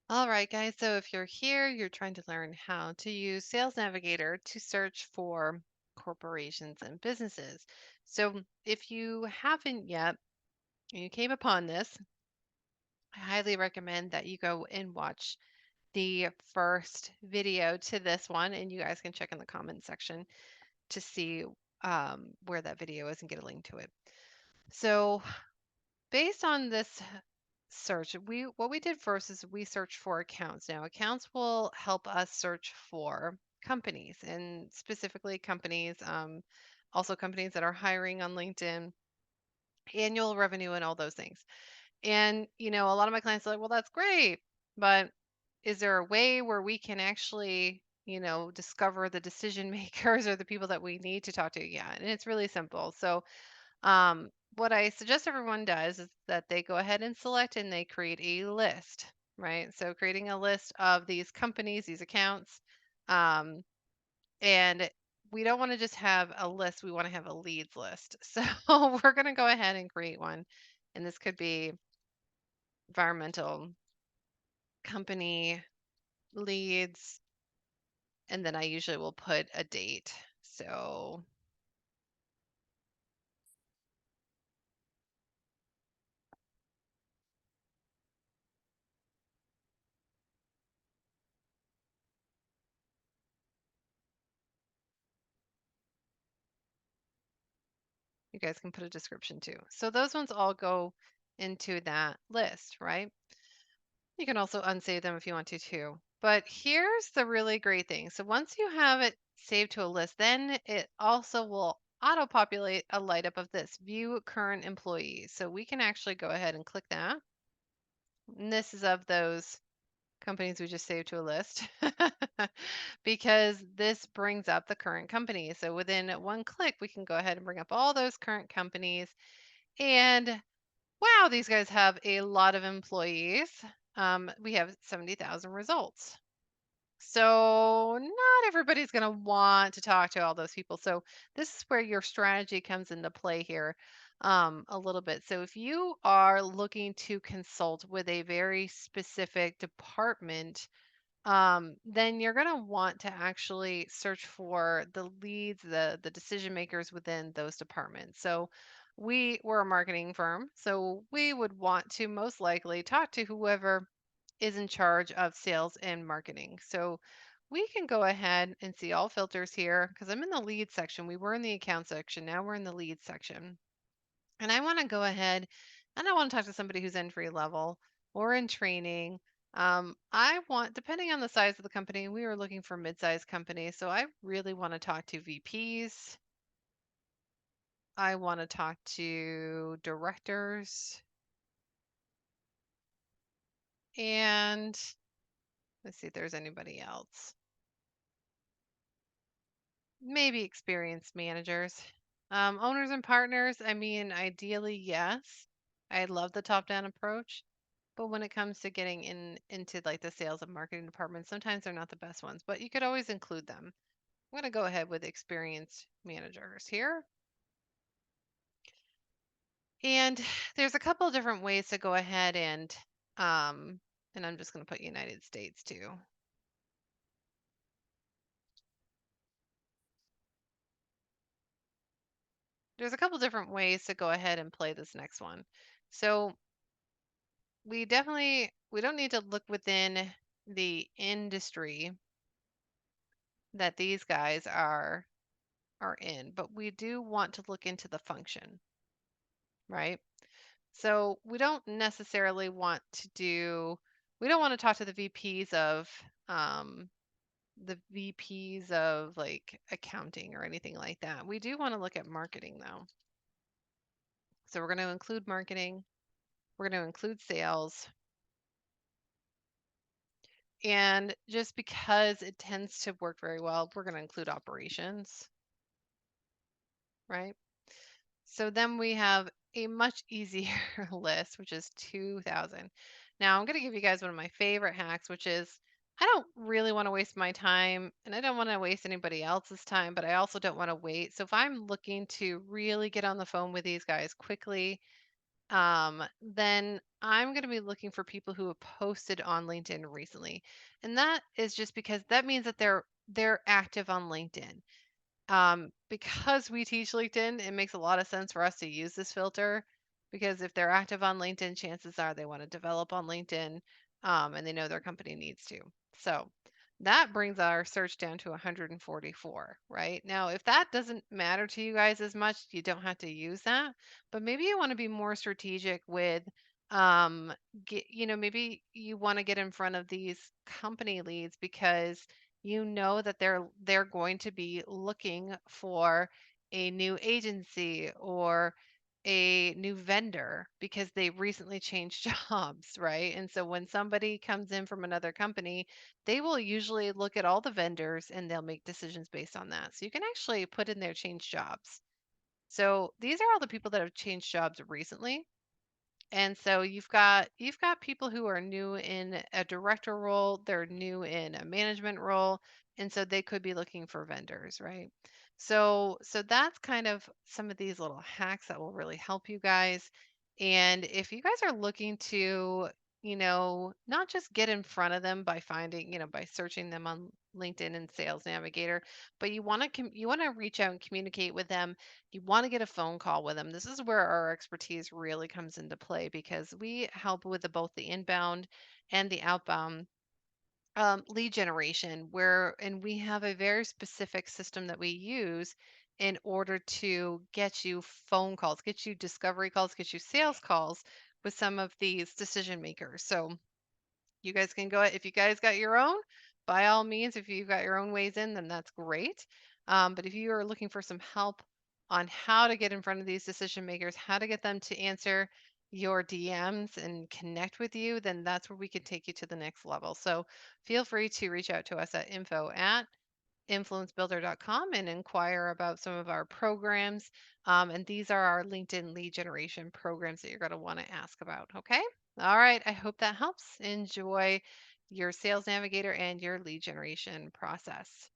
All right, guys. So if you're here, you're trying to learn how to use Sales Navigator to search for corporations and businesses. So if you haven't yet, and you came upon this, I highly recommend that you go and watch the first video to this one, and you guys can check in the comment section to see where that video is and get a link to it. So based on this search, what we did first is we searched for accounts. Now, accounts will help us search for companies and specifically companies, also companies that are hiring on LinkedIn, annual revenue, and all those things. And, a lot of my clients are like, well, that's great, but is there a way where we can actually, discover the decision makers or the people that we need to talk to? Yeah, and it's really simple. So, what I suggest everyone does is that they go ahead and select and they create a list, right? So creating a list of these companies, these accounts, um, and we don't want to just have a list. We want to have a leads list. So we're going to go ahead and create one. And this could be environmental company leads. And then I usually will put a date. So you guys can put a description too. So those ones all go into that list, right? You can also unsave them if you want to too. But here's the really great thing. So once you have it saved to a list, then it also will auto-populate a light up of this, view current employees. So we can actually go ahead and click that. And this is of those companies we just saved to a list because this brings up the current companies. So within one click, we can go ahead and bring up all those current companies. And wow, these guys have a lot of employees. We have 70,000 results. So not everybody's going to want to talk to all those people. So this is where your strategy comes into play here a little bit. So if you are looking to consult with a very specific department, then you're going to want to actually search for the leads, the decision makers within those departments. So we're a marketing firm, so we would want to most likely talk to whoever is in charge of sales and marketing. So we can go ahead and see all filters here because I'm in the lead section. We were in the account section. Now we're in the lead section. And I want to go ahead and I want to talk to somebody who's entry level or in training. I want, depending on the size of the company, we were looking for mid-sized companies. So I really want to talk to VPs. I want to talk to directors. And let's see if there's anybody else. Maybe experienced managers. Owners and partners, I mean, ideally, yes. I love the top-down approach. But when it comes to getting into like the sales and marketing department, sometimes they're not the best ones, but you could always include them. I'm going to go ahead with experienced managers here. And there's a couple of different ways to go ahead and I'm just going to put United States too. There's a couple different ways to go ahead and play this next one. So we don't need to look within the industry that these guys are in, but we do want to look into the function, right? So we don't want to talk to um, the VPs of like accounting or anything like that. We do want to look at marketing though. So we're going to include marketing. We're going to include sales. And just because it tends to work very well, we're going to include operations, right? So then we have a much easier list, which is 2,000. Now I'm going to give you guys one of my favorite hacks, which is I don't really want to waste my time and I don't want to waste anybody else's time, but I also don't want to wait. So if I'm looking to really get on the phone with these guys quickly, then I'm going to be looking for people who have posted on LinkedIn recently. And that is just because that means that they're active on LinkedIn. Because we teach LinkedIn, it makes a lot of sense for us to use this filter because if they're active on LinkedIn, chances are they want to develop on LinkedIn, and they know their company needs to. So that brings our search down to 144, right? Now, if that doesn't matter to you guys as much, you don't have to use that. But maybe you want to be more strategic with, um, maybe you want to get in front of these company leads because you know that they're going to be looking for a new agency or a new vendor because they recently changed jobs, right? And so when somebody comes in from another company, they will usually look at all the vendors and they'll make decisions based on that. So you can actually put in their change jobs. So these are all the people that have changed jobs recently. And so you've got people who are new in a director role, they're new in a management role, and so they could be looking for vendors, right? So that's kind of some of these little hacks that will really help you guys. And if you guys are looking to, not just get in front of them by finding, by searching them on LinkedIn and Sales Navigator, but you want to reach out and communicate with them. You want to get a phone call with them. This is where our expertise really comes into play because we help with both the inbound and the outbound lead generation, and we have a very specific system that we use in order to get you phone calls, get you discovery calls, get you sales calls with some of these decision makers. So you guys can go if you guys got your own, by all means, if you've got your own ways in, then that's great. But if you are looking for some help on how to get in front of these decision makers, how to get them to answer your DMs and connect with you, then that's where we can take you to the next level. So feel free to reach out to us at info@influencebuilder.com and inquire about some of our programs. And these are our LinkedIn lead generation programs that you're going to want to ask about. Okay. All right. I hope that helps. Enjoy your Sales Navigator and your lead generation process.